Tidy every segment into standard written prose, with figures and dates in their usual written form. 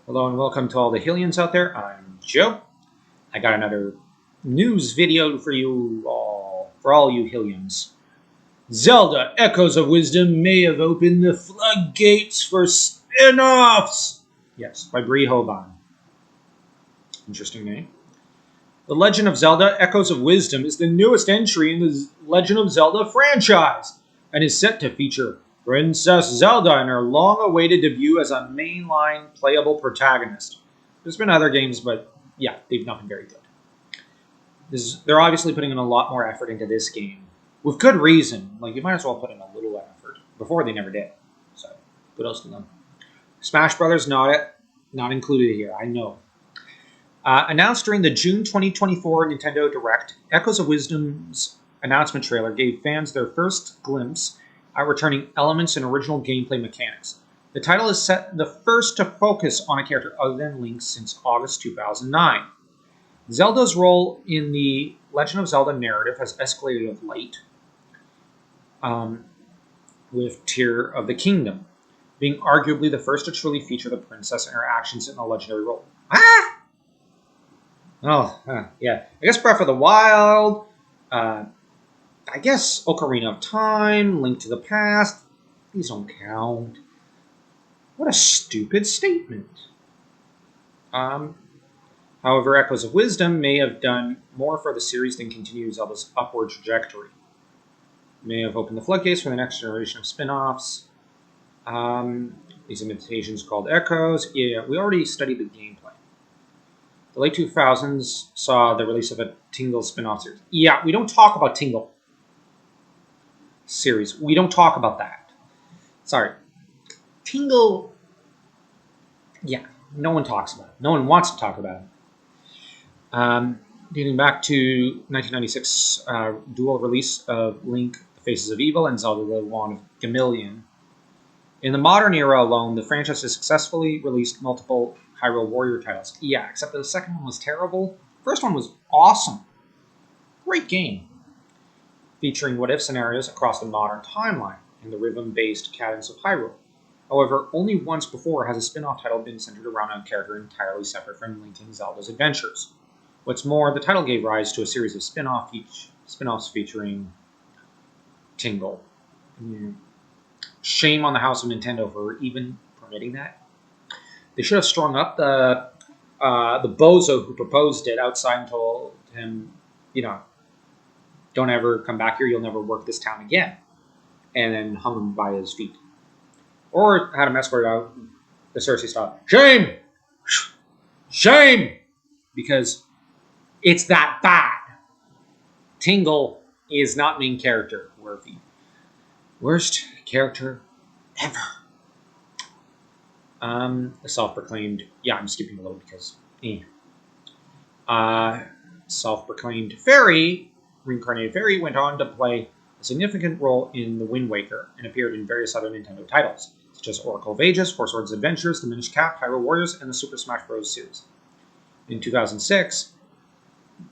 Hello and welcome to all the Hylians out there. I'm Joe. I got another news video for you all, for all you Hylians. Zelda Echoes of Wisdom may have opened the floodgates for spin-offs. Yes, by Bree Hoban. Interesting name. The Legend of Zelda Echoes of Wisdom is the newest entry in the Legend of Zelda franchise and is set to feature Princess Zelda in her long-awaited debut as a mainline playable protagonist. There's been other games, but yeah, they've not been very good. They're obviously putting in a lot more effort into this game. With good reason. Like, you might as well put in a little effort. Before, they never did. So, kudos to them. Smash Brothers not included here, I know. Announced during the June 2024 Nintendo Direct, Echoes of Wisdom's announcement trailer gave fans their first glimpse at returning elements and original gameplay mechanics. The title is set the first to focus on a character other than Link since August 2009. Zelda's role in the Legend of Zelda narrative has escalated of late, with Tear of the Kingdom being arguably the first to truly feature the princess and her actions in a legendary role. Yeah. I guess Breath of the Wild, I guess Ocarina of Time, Link to the Past. These don't count. What a stupid statement. However, Echoes of Wisdom may have done more for the series than continue Zelda's upward trajectory. May have opened the floodgates for the next generation of spin-offs. These imitations called Echoes. Yeah, we already studied the gameplay. The late 2000s saw the release of a Tingle spin-off series. Yeah, we don't talk about Tingle series. We don't talk about that. Sorry. Tingle, yeah, no one talks about it. No one wants to talk about it. Dating back to 1996 dual release of Link, The Faces of Evil, and Zelda, The Wand of Gamillion. In the modern era alone, the franchise has successfully released multiple Hyrule Warrior titles. Yeah, except that the second one was terrible. The first one was awesome. Great game. Featuring what-if scenarios across the modern timeline and the rhythm-based cadence of Hyrule. However, only once before has a spin-off title been centered around a character entirely separate from Link and Zelda's adventures. What's more, the title gave rise to a series of spin-offs featuring Tingle. Shame on the House of Nintendo for even permitting that. They should have strung up the bozo who proposed it outside and told him, don't ever come back here, you'll never work this town again. And then hung him by his feet. Or had him escorted out the Cersei style. Shame! Shame! Because it's that bad. Tingle is not main character worthy. Worst character ever. The self-proclaimed... Yeah, I'm skipping a little because... self-proclaimed fairy, reincarnated fairy, went on to play a significant role in The Wind Waker and appeared in various other Nintendo titles, such as Oracle of Ages, Four Swords Adventures, The Minish Cap, Hyrule Warriors, and the Super Smash Bros. Series. In 2006,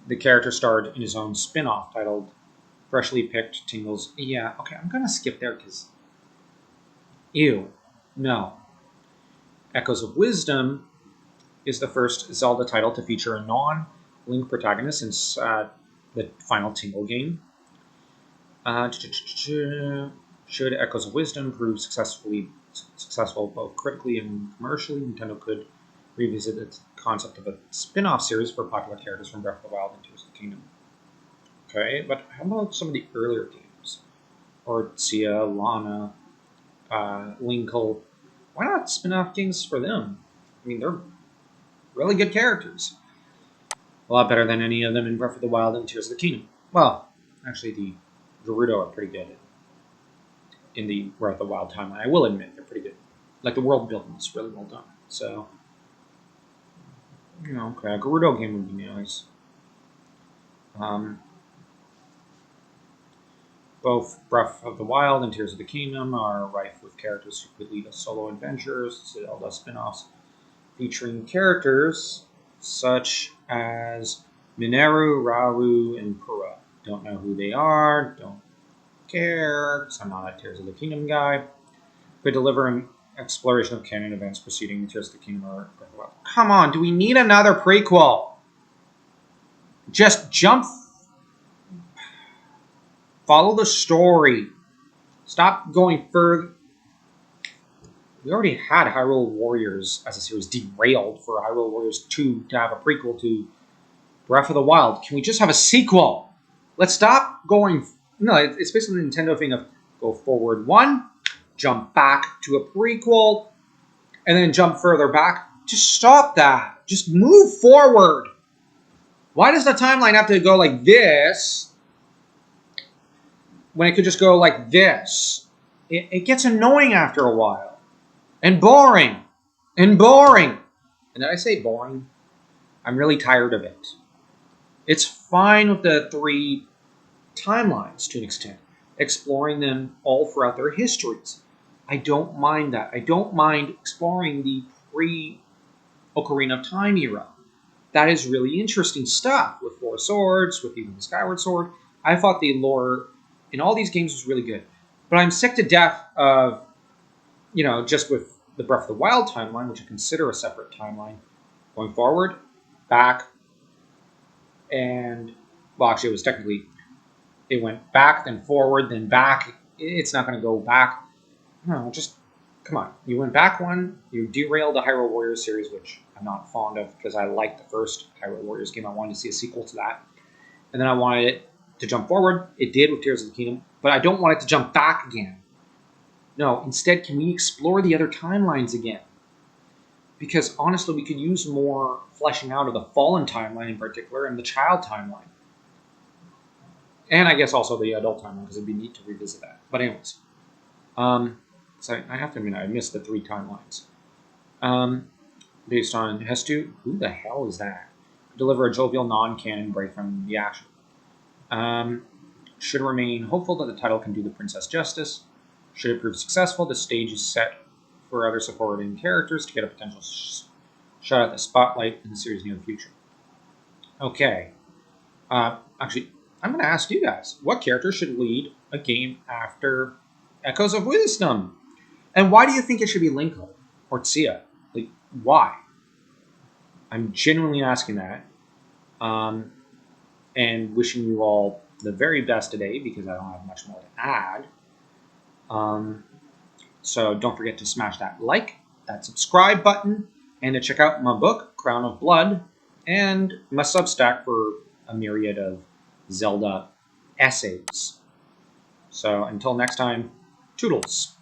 the character starred in his own spin-off titled Freshly Picked Tingles. Yeah, okay, I'm going to skip there because... Ew. No. Echoes of Wisdom is the first Zelda title to feature a non-Link protagonist since the final Tingle game. Should Echoes of Wisdom prove successful both critically and commercially, Nintendo could revisit its concept of a spin-off series for popular characters from Breath of the Wild and Tears of the Kingdom. Okay, but how about some of the earlier games? Ortzia, Lana, Linkle. Why not spin-off games for them? I mean, they're really good characters. A lot better than any of them in Breath of the Wild and Tears of the Kingdom. Well, actually, the Gerudo are pretty good in the Breath of the Wild timeline. I will admit, they're pretty good. Like, the world building is really well done. So, okay, a Gerudo game would be nice. Both Breath of the Wild and Tears of the Kingdom are rife with characters who could lead us solo adventures, Zelda spin-offs, featuring characters such as Mineru, Rauru, and Pura. Don't know who they are, don't care, because I'm not a Tears of the Kingdom guy. Could deliver Exploration of canon events preceding Tears of the Kingdom. Come on, do we need another prequel? Just jump. Follow the story. Stop going further. We already had Hyrule Warriors as a series derailed for Hyrule Warriors 2 to have a prequel to Breath of the Wild. Can we just have a sequel? Let's stop going... No, it's basically the Nintendo thing of go forward one, jump back to a prequel, and then jump further back. Just stop that. Just move forward. Why does the timeline have to go like this when it could just go like this? It gets annoying after a while. And boring. And boring. And did I say boring? I'm really tired of it. It's fine with the 3 timelines to an extent, exploring them all throughout their histories. I don't mind that. I don't mind exploring the pre-Ocarina of Time era. That is really interesting stuff with 4 Swords, with even the Skyward Sword. I thought the lore in all these games was really good. But I'm sick to death of, just with the Breath of the Wild timeline, which I consider a separate timeline, going forward, back, and, well, actually, it was technically, it went back, then forward, then back. It's not going to go back. No, just, come on. You went back one, you derailed the Hyrule Warriors series, which I'm not fond of, because I liked the first Hyrule Warriors game. I wanted to see a sequel to that. And then I wanted it to jump forward. It did with Tears of the Kingdom, but I don't want it to jump back again. No, instead, can we explore the other timelines again? Because, honestly, we could use more fleshing out of the Fallen timeline in particular and the Child timeline. And I guess also the Adult timeline, because it'd be neat to revisit that. But anyways. So I have to admit, I missed the 3 timelines. Based on Hestu. Who the hell is that? Deliver a jovial, non-canon break from the action. Should remain hopeful that the title can do the princess justice. Should it prove successful, the stage is set for other supporting characters to get a potential shot at the spotlight in the series' near future. Okay. Actually, I'm going to ask you guys, what character should lead a game after Echoes of Wisdom? And why do you think it should be Link or Tia? Like, why? I'm genuinely asking that. And wishing you all the very best today, because I don't have much more to add. So don't forget to smash that like, that subscribe button, and to check out my book, Crown of Blood, and my Substack for a myriad of Zelda essays. So until next time, toodles.